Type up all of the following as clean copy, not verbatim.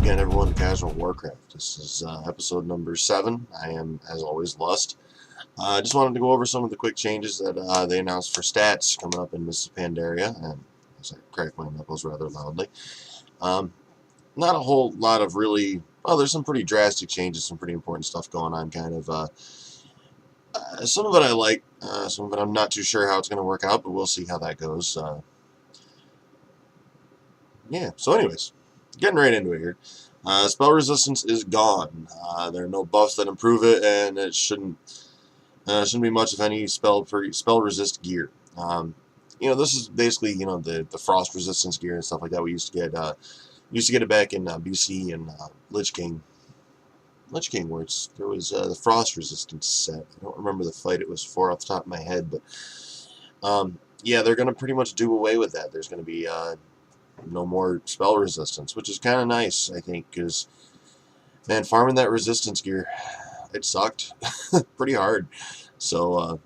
again, everyone, to Casual Warcraft. This is episode number 7. I am, as always, Lust. I just wanted to go over some of the quick changes that they announced for stats coming up in Mrs. Pandaria, and as I crack my knuckles rather loudly. Not a whole lot of really... Well, there's some pretty drastic changes, some pretty important stuff going on, kind of. Some of it I like, some of it I'm not too sure how it's going to work out, but we'll see how that goes. Yeah, so anyways, getting right into it here. Spell resistance is gone. There are no buffs that improve it, and it shouldn't be much of any spell resist gear. This is basically the frost resistance gear and stuff like that. We used to get it back in BC and Lich King, where there was the frost resistance set. I don't remember the fight it was for off the top of my head, but yeah, they're gonna pretty much do away with that. There's gonna be no more spell resistance, which is kind of nice, I think, because, man, farming that resistance gear, it sucked pretty hard. So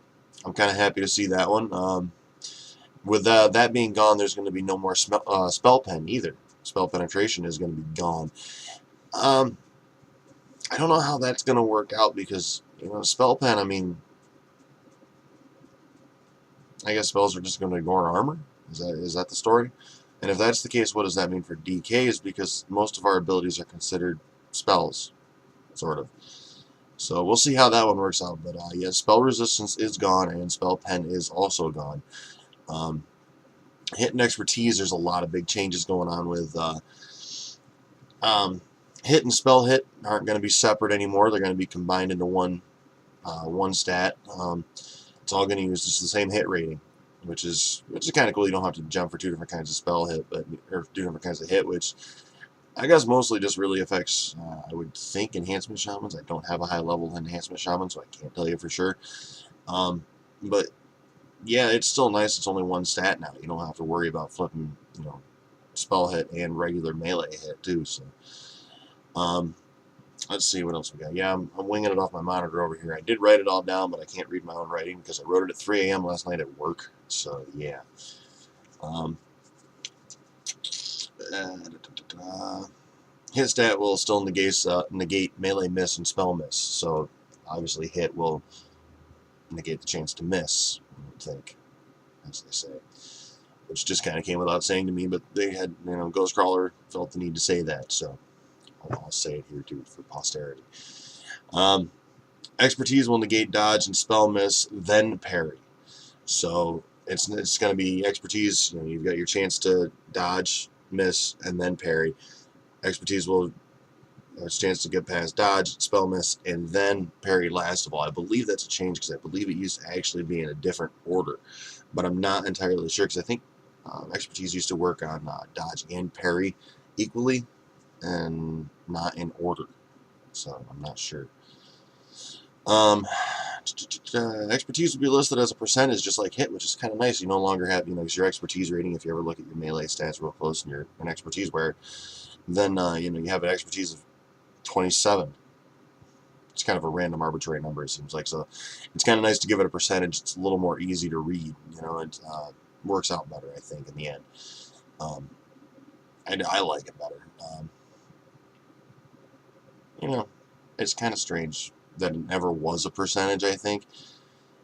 I'm kind of happy to see that one. With that being gone, there's going to be no more spell pen either. Spell penetration is going to be gone. I don't know how that's going to work out because, spell pen, I mean, I guess spells are just going to ignore armor? Is that the story? And if that's the case, what does that mean for DKs? Because most of our abilities are considered spells, sort of. So we'll see how that one works out. But yeah, spell resistance is gone, and spell pen is also gone. Hit and expertise, there's a lot of big changes going on with hit and spell hit aren't going to be separate anymore. They're going to be combined into one stat. It's all going to use just the same hit rating, which is kind of cool. You don't have to jump for two different kinds of spell hit, or two different kinds of hit, which I guess mostly just really affects, I would think, enhancement shamans. I don't have a high level enhancement shaman, so I can't tell you for sure. But yeah, it's still nice. It's only one stat now. You don't have to worry about flipping, spell hit and regular melee hit too. So let's see what else we got. Yeah, I'm winging it off my monitor over here. I did write it all down, but I can't read my own writing because I wrote it at 3 a.m. last night at work. So, yeah. Hit stat will still negate melee miss and spell miss. So, obviously, hit will negate the chance to miss, I would think, as they say. Which just kind of came without saying to me, but they had, Ghostcrawler felt the need to say that, so I'll say it here too for posterity. Expertise will negate dodge and spell miss, then parry. So it's going to be expertise. You've got your chance to dodge, miss, and then parry. Expertise will have a chance to get past dodge, spell miss, and then parry last of all. I believe that's a change because I believe it used to actually be in a different order, but I'm not entirely sure because I think expertise used to work on dodge and parry equally, and not in order, so I'm not sure. Expertise will be listed as a percentage, just like hit, which is kind of nice. You no longer have, because your expertise rating, if you ever look at your melee stats real close and you're an expertise wearer, then you have an expertise of 27. It's kind of a random, arbitrary number, it seems like. So it's kind of nice to give it a percentage. It's a little more easy to read. It works out better, I think, in the end. And I like it better. It's kind of strange that it never was a percentage, I think.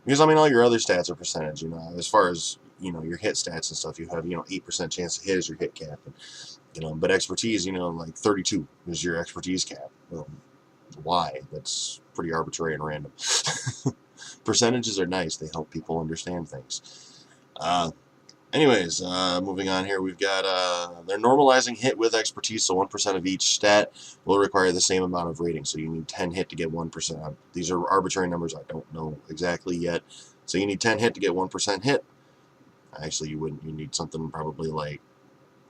Because, all your other stats are percentage, as far as, your hit stats and stuff, you have, 8% chance to hit as your hit cap. And, but expertise, like 32 is your expertise cap. Why? That's pretty arbitrary and random. Percentages are nice. They help people understand things. Anyways, moving on here, we've got, they're normalizing hit with expertise, so 1% of each stat will require the same amount of rating, so you need 10 hit to get 1%. These are arbitrary numbers, I don't know exactly yet. So you need 10 hit to get 1% hit. Actually, you wouldn't. You need something probably like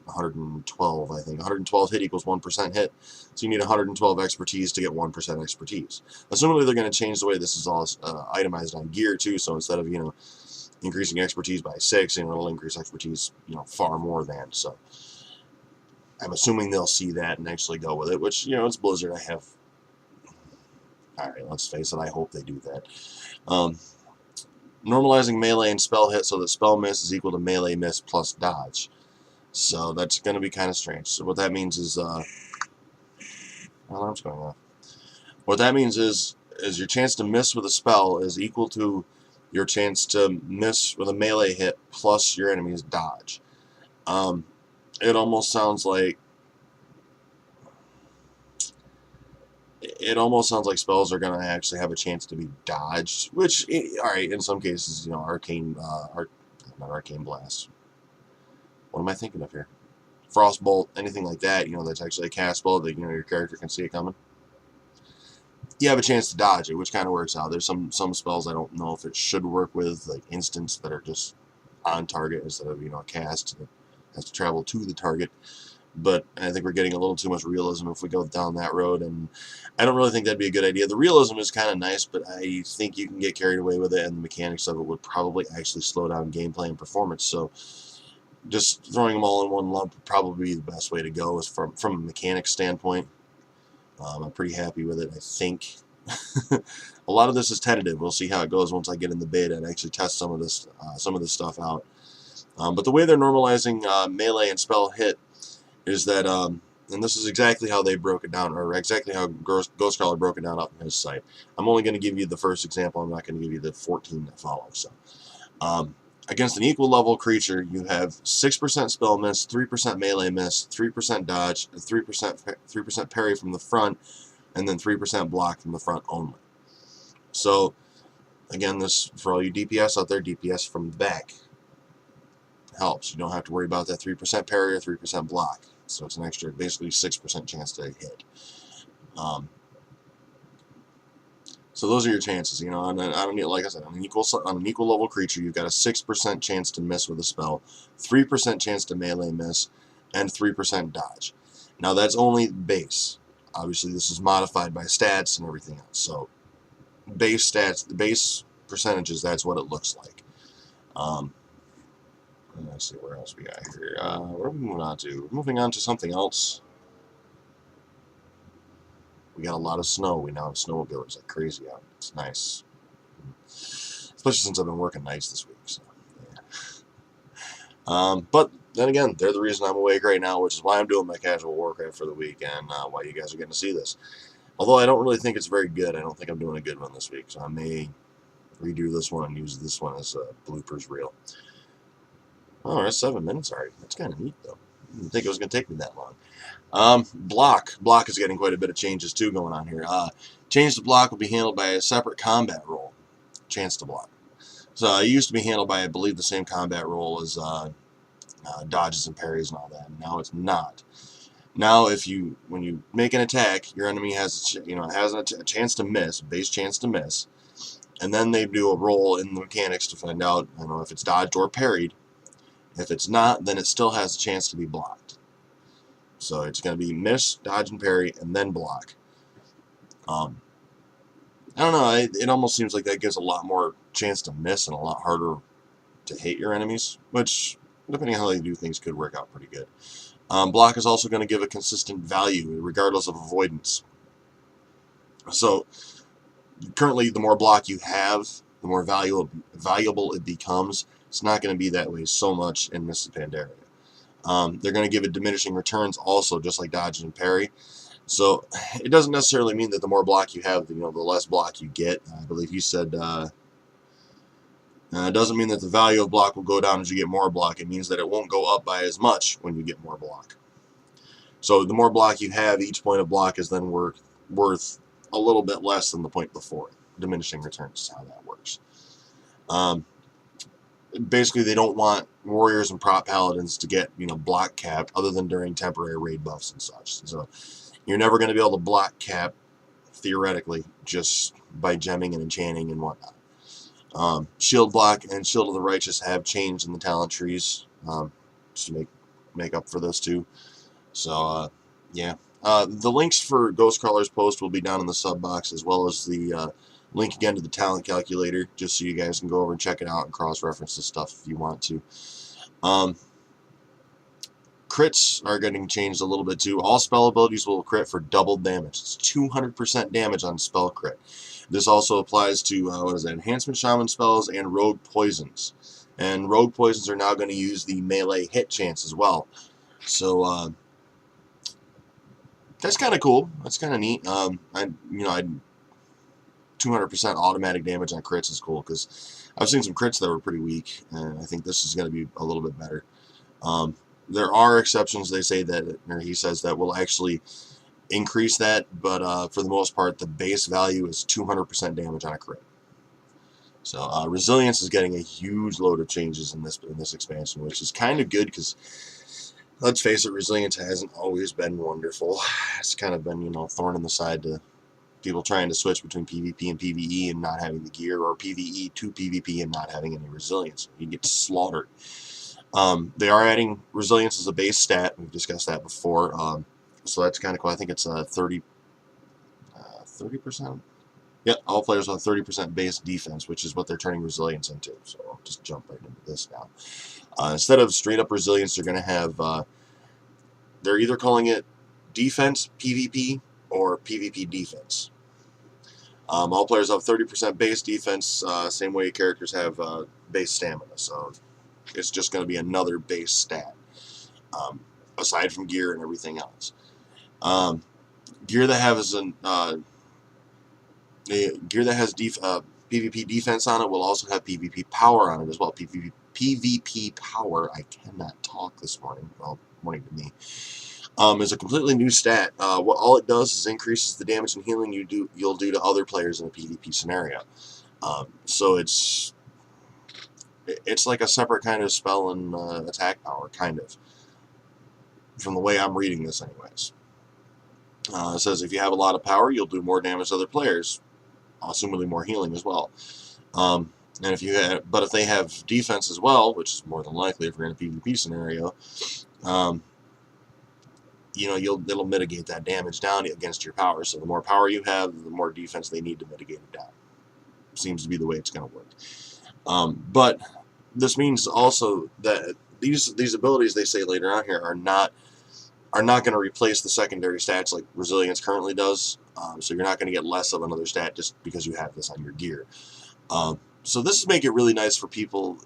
112, I think. 112 hit equals 1% hit, so you need 112 expertise to get 1% expertise. Assumably, they're going to change the way this is all itemized on gear, too, so instead of, increasing expertise by 6, it'll increase expertise, far more than. So I'm assuming they'll see that and actually go with it, which, it's Blizzard. Alright, let's face it, I hope they do that. Normalizing melee and spell hit so that spell miss is equal to melee miss plus dodge. So that's going to be kind of strange. So what that means is Alarm's going off. What that means is your chance to miss with a spell is equal to your chance to miss with a melee hit plus your enemy's dodge. It almost sounds like spells are going to actually have a chance to be dodged, which, all right, in some cases, arcane, not arcane blast. What am I thinking of here? Frostbolt, anything like that, that's actually a cast spell that, your character can see it coming. You have a chance to dodge it, which kind of works out. There's some spells I don't know if it should work with, like instants that are just on target instead of, a cast that has to travel to the target. But I think we're getting a little too much realism if we go down that road, and I don't really think that'd be a good idea. The realism is kind of nice, but I think you can get carried away with it, and the mechanics of it would probably actually slow down gameplay and performance. So just throwing them all in one lump would probably be the best way to go from a mechanics standpoint. I'm pretty happy with it, I think. A lot of this is tentative. We'll see how it goes once I get in the beta and actually test some of this stuff out. But the way they're normalizing melee and spell hit is that, and this is exactly how they broke it down, or exactly how Ghostcrawler broke it down up on his site. I'm only going to give you the first example. I'm not going to give you the 14 that follow. So, against an equal level creature, you have 6% spell miss, 3% melee miss, 3% dodge, 3% parry from the front, and then 3% block from the front only. So, again, this for all you DPS out there, DPS from the back helps. You don't have to worry about that 3% parry or 3% block. So it's an extra, basically 6% chance to hit. So those are your chances. Like I said, on an equal level creature, you've got a 6% chance to miss with a spell, 3% chance to melee miss, and 3% dodge. Now that's only base. Obviously, this is modified by stats and everything else. So base stats, the base percentages, that's what it looks like. Let's see where else we got here. What are we moving on to? We're moving on to something else. We got a lot of snow. We now have snowmobilers like crazy out. It's nice. Especially since I've been working nights this week. So, yeah. But then again, they're the reason I'm awake right now, which is why I'm doing my casual Warcraft for the week and why you guys are getting to see this. Although I don't really think it's very good. I don't think I'm doing a good one this week. So I may redo this one and use this one as a bloopers reel. Oh, that's 7 minutes already. That's kind of neat, though. I didn't think it was going to take me that long. Block. Block is getting quite a bit of changes, too, going on here. Change to block will be handled by a separate combat role. Chance to block. So it used to be handled by, I believe, the same combat role as dodges and parries and all that. Now it's not. Now, when you make an attack, your enemy has a chance to miss, base chance to miss, and then they do a roll in the mechanics to find out, if it's dodged or parried. If it's not, then it still has a chance to be blocked. So it's going to be miss, dodge, and parry, and then block. I don't know. It almost seems like that gives a lot more chance to miss and a lot harder to hit your enemies, which, depending on how they do things, could work out pretty good. Block is also going to give a consistent value, regardless of avoidance. So currently, the more block you have, the more valuable it becomes. It's not going to be that way so much in Mists of Pandaria. They're going to give it diminishing returns also, just like dodge and parry. So it doesn't necessarily mean that the more block you have, the less block you get. I believe he said it doesn't mean that the value of block will go down as you get more block. It means that it won't go up by as much when you get more block. So the more block you have, each point of block is then worth a little bit less than the point before. Diminishing returns is how that works. Basically, they don't want warriors and prop paladins to get block capped other than during temporary raid buffs and such. So you're never going to be able to block cap theoretically just by gemming and enchanting and whatnot. Shield block and Shield of the Righteous have changed in the talent trees just to make up for those two. So yeah, the links for Ghostcrawler's post will be down in the sub box, as well as the link again to the talent calculator, just so you guys can go over and check it out and cross-reference the stuff if you want to. Crits are getting changed a little bit too. All spell abilities will crit for double damage. It's 200% damage on spell crit. This also applies to enhancement shaman spells and rogue poisons. And rogue poisons are now going to use the melee hit chance as well. So That's kind of cool. That's kind of neat. I 200% automatic damage on crits is cool because I've seen some crits that were pretty weak, and I think this is going to be a little bit better. There are exceptions. They say that, or he says that will actually increase that, but for the most part, the base value is 200% damage on a crit. So resilience is getting a huge load of changes in this expansion, which is kind of good because, let's face it, resilience hasn't always been wonderful. It's kind of been, thorn in the side to people trying to switch between PvP and PvE and not having the gear, or PvE to PvP and not having any resilience. You get slaughtered. They are adding resilience as a base stat. We've discussed that before. So that's kind of cool. I think it's 30%. Yep, all players have 30% base defense, which is what they're turning resilience into. So I'll just jump right into this now. Instead of straight up resilience, they're going to have, they're either calling it defense PvP or PvP defense. All players have 30% base defense, same way characters have base stamina. So it's just going to be another base stat, aside from gear and everything else. Gear that has PvP defense on it will also have PvP power on it as well. PvP power, I cannot talk this morning. Well, morning to me. Is a completely new stat. What all it does is increases the damage and healing you'll do to other players in a PvP scenario. So it's like a separate kind of spell and attack power, kind of, from the way I'm reading this, anyways. It says if you have a lot of power, you'll do more damage to other players, assumably more healing as well. And if they have defense as well, which is more than likely if you're in a PvP scenario, it'll mitigate that damage down against your power. So the more power you have, the more defense they need to mitigate it down. Seems to be the way it's going to work. But this means also that these abilities they say later on here are not going to replace the secondary stats like resilience currently does. So you're not going to get less of another stat just because you have this on your gear. So this is make it really nice for people,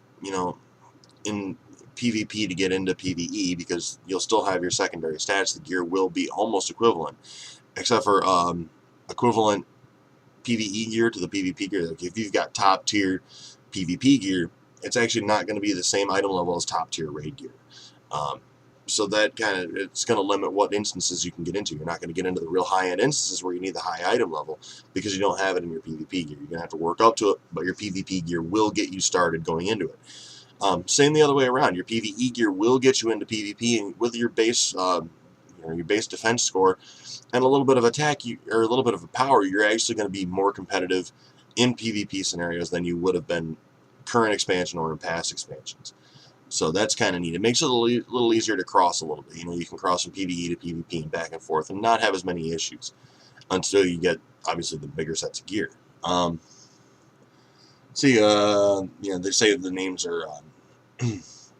in PvP to get into PvE, because you'll still have your secondary stats. The gear will be almost equivalent, except for equivalent PvE gear to the PvP gear. Like if you've got top tier PvP gear, it's actually not going to be the same item level as top tier raid gear. So that it's going to limit what instances you can get into. You're not going to get into the real high-end instances where you need the high item level because you don't have it in your PvP gear. You're going to have to work up to it, but your PvP gear will get you started going into it. Same the other way around. Your PvE gear will get you into PvP, and with your base, your base defense score and a little bit of attack, or a little bit of a power, you're actually going to be more competitive in PvP scenarios than you would have been current expansion or in past expansions. So that's kind of neat. It makes it a little easier to cross a little bit. You can cross from PvE to PvP and back and forth and not have as many issues until you get, obviously, the bigger sets of gear. They say the names are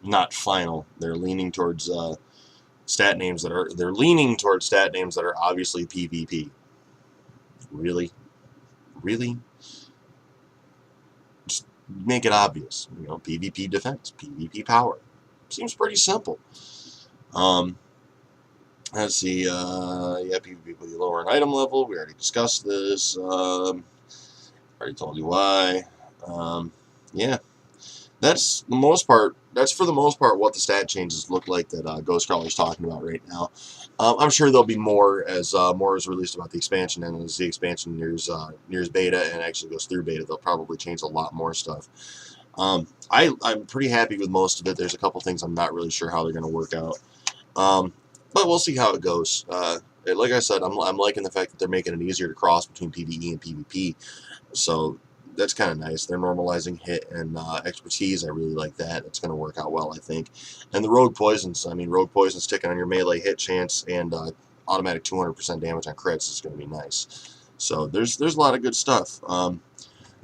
not final. They're leaning towards stat names that are obviously PvP. Really? Just make it obvious. PvP defense, PvP power. Seems pretty simple. Let's see. PvP with the lower an item level. We already discussed this. Already told you why. That's for the most part what the stat changes look like that Ghostcrawler's talking about right now. I'm sure there'll be more as more is released about the expansion, and as the expansion nears beta and actually goes through beta, they'll probably change a lot more stuff. I'm pretty happy with most of it. There's a couple things I'm not really sure how they're going to work out, but we'll see how it goes. Like I said, I'm liking the fact that they're making it easier to cross between PvE and PvP, so that's kind of nice. They're normalizing hit and expertise. I really like that. It's going to work out well, I think. And the rogue poisons. Rogue poisons ticking on your melee hit chance and automatic 200% damage on crits is going to be nice. So there's a lot of good stuff. The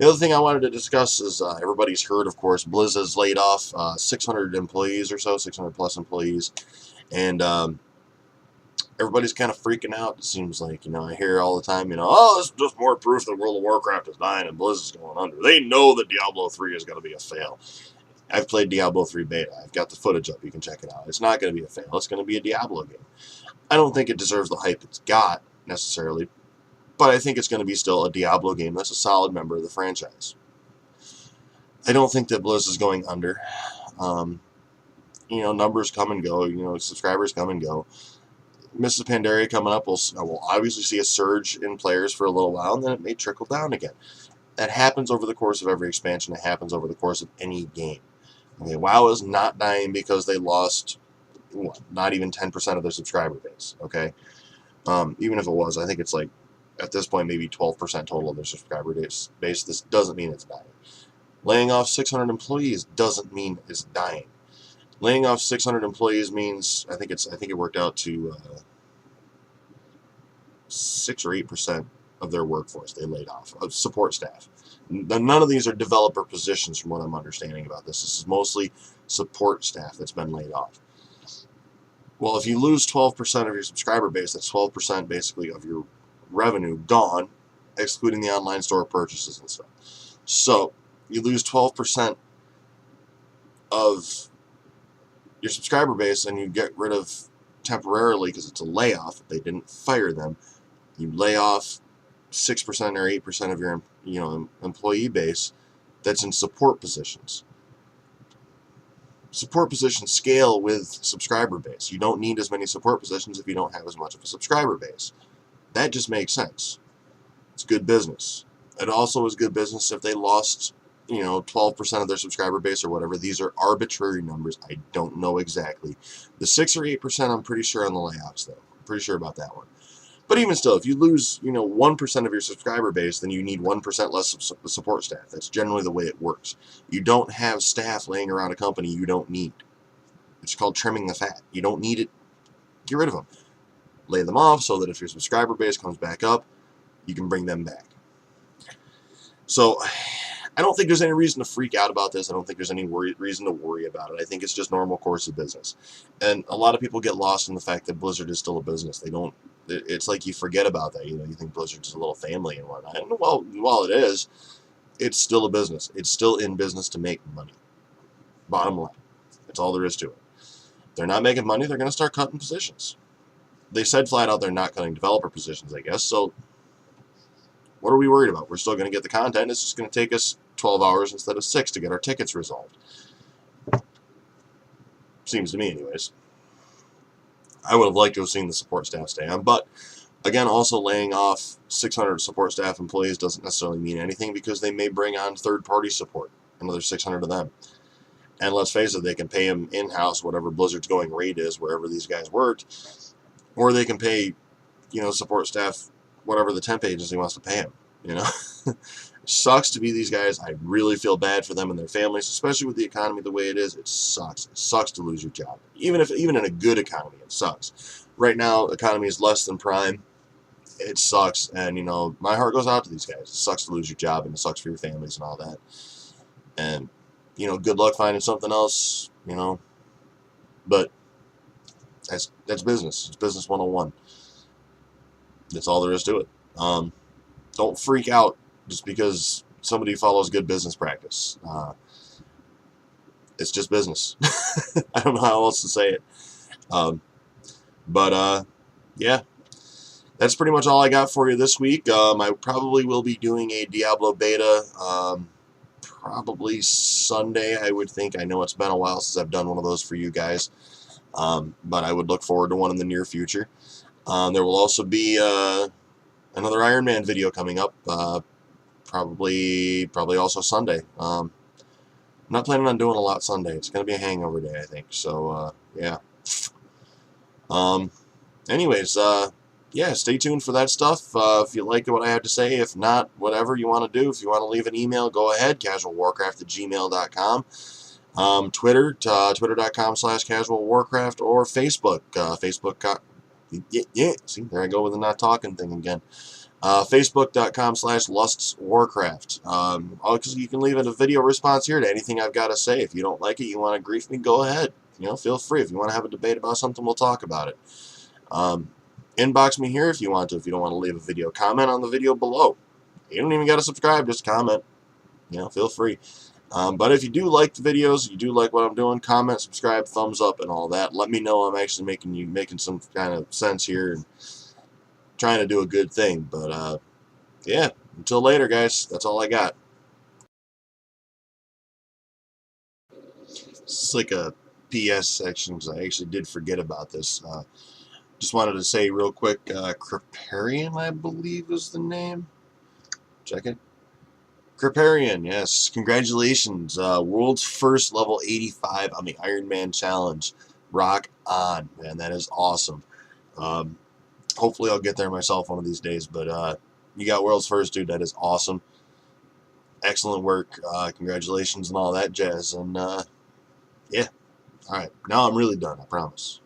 other thing I wanted to discuss is everybody's heard, of course, Blizz has laid off 600 employees or so, 600 plus employees, and everybody's kind of freaking out, it seems like. I hear all the time, oh, this is just more proof that World of Warcraft is dying and Blizz is going under. They know that Diablo 3 is going to be a fail. I've played Diablo 3 beta. I've got the footage up. You can check it out. It's not going to be a fail. It's going to be a Diablo game. I don't think it deserves the hype it's got, necessarily, but I think it's going to be still a Diablo game that's a solid member of the franchise. I don't think that Blizz is going under. Numbers come and go. Subscribers come and go. Mrs. Pandaria coming up, we'll obviously see a surge in players for a little while, and then it may trickle down again. That happens over the course of every expansion. It happens over the course of any game. Okay, WoW is not dying because they lost not even 10% of their subscriber base. Okay, even if it was, I think it's like at this point maybe 12% total of their subscriber base. This doesn't mean it's dying. Laying off 600 employees doesn't mean it's dying. Laying off 600 employees means I think it worked out to 6 or 8% of their workforce they laid off of support staff. None of these are developer positions, from what I'm understanding about this. This is mostly support staff that's been laid off. Well, if you lose 12% of your subscriber base, that's 12% basically of your revenue gone, excluding the online store purchases and stuff. So you lose 12% of your subscriber base, and you get rid of temporarily, because it's a layoff. They didn't fire them. You lay off 6% or 8% of your employee base that's in support positions. Support positions scale with subscriber base. You don't need as many support positions if you don't have as much of a subscriber base. That just makes sense. It's good business. It also is good business if they lost 12% of their subscriber base or whatever. These are arbitrary numbers. I don't know exactly. The 6 or 8%, I'm pretty sure on the layoffs, though. I'm pretty sure about that one. But even still, if you lose 1% of your subscriber base, then you need 1% less support staff. That's generally the way it works. You don't have staff laying around a company you don't need. It's called trimming the fat. You don't need it. Get rid of them. Lay them off so that if your subscriber base comes back up, you can bring them back. So I don't think there's any reason to freak out about this. I don't think there's any reason to worry about it. I think it's just normal course of business. And a lot of people get lost in the fact that Blizzard is still a business. It's like you forget about that. You think Blizzard's a little family and whatnot. And while it is, it's still a business. It's still in business to make money. Bottom line. That's all there is to it. If they're not making money, they're going to start cutting positions. They said flat out they're not cutting developer positions, I guess. So what are we worried about? We're still going to get the content. It's just going to take us 12 hours instead of 6 to get our tickets resolved. Seems to me, anyways. I would have liked to have seen the support staff stay on, but again, also laying off 600 support staff employees doesn't necessarily mean anything, because they may bring on third-party support, another 600 of them. And let's face it, they can pay them in-house, whatever Blizzard's going rate is, wherever these guys worked, or they can pay, support staff whatever the temp agency wants to pay them. It sucks to be these guys. I really feel bad for them and their families, especially with the economy the way it is. It sucks. It sucks to lose your job. Even in a good economy, it sucks. Right now, the economy is less than prime. It sucks, and my heart goes out to these guys. It sucks to lose your job, and it sucks for your families and all that. And good luck finding something else. But that's business. It's business 101. That's all there is to it. Don't freak out just because somebody follows good business practice. It's just business. I don't know how else to say it. Yeah, that's pretty much all I got for you this week. I probably will be doing a Diablo beta probably Sunday, I would think. I know it's been a while since I've done one of those for you guys, but I would look forward to one in the near future. There will also be another Ironman video coming up, probably also Sunday. I'm not planning on doing a lot Sunday. It's going to be a hangover day, I think. So, yeah. Anyways, yeah, stay tuned for that stuff. If you like what I have to say, if not, whatever you want to do. If you want to leave an email, go ahead, casualwarcraft@gmail.com. Twitter, twitter.com/casualwarcraft, or Facebook, see, there I go with the not talking thing again. Facebook.com/lustswarcraft. Because you can leave a video response here to anything I've got to say. If you don't like it, you want to grief me, go ahead. Feel free. If you want to have a debate about something, we'll talk about it. Inbox me here if you want to. If you don't want to leave a video, comment on the video below. You don't even got to subscribe, just comment. Feel free. But if you do like the videos, you do like what I'm doing, comment, subscribe, thumbs up, and all that. Let me know I'm actually making some kind of sense here and trying to do a good thing. But yeah, until later, guys. That's all I got. It's like a PS section because I actually did forget about this. Just wanted to say real quick, Kriparian, I believe is the name. Check it. Kriparian, yes. Congratulations. World's first level 85 on the Ironman challenge. Rock on, man. That is awesome. Hopefully I'll get there myself one of these days, but you got world's first, dude. That is awesome. Excellent work. Congratulations and all that jazz. And yeah. All right. Now I'm really done, I promise.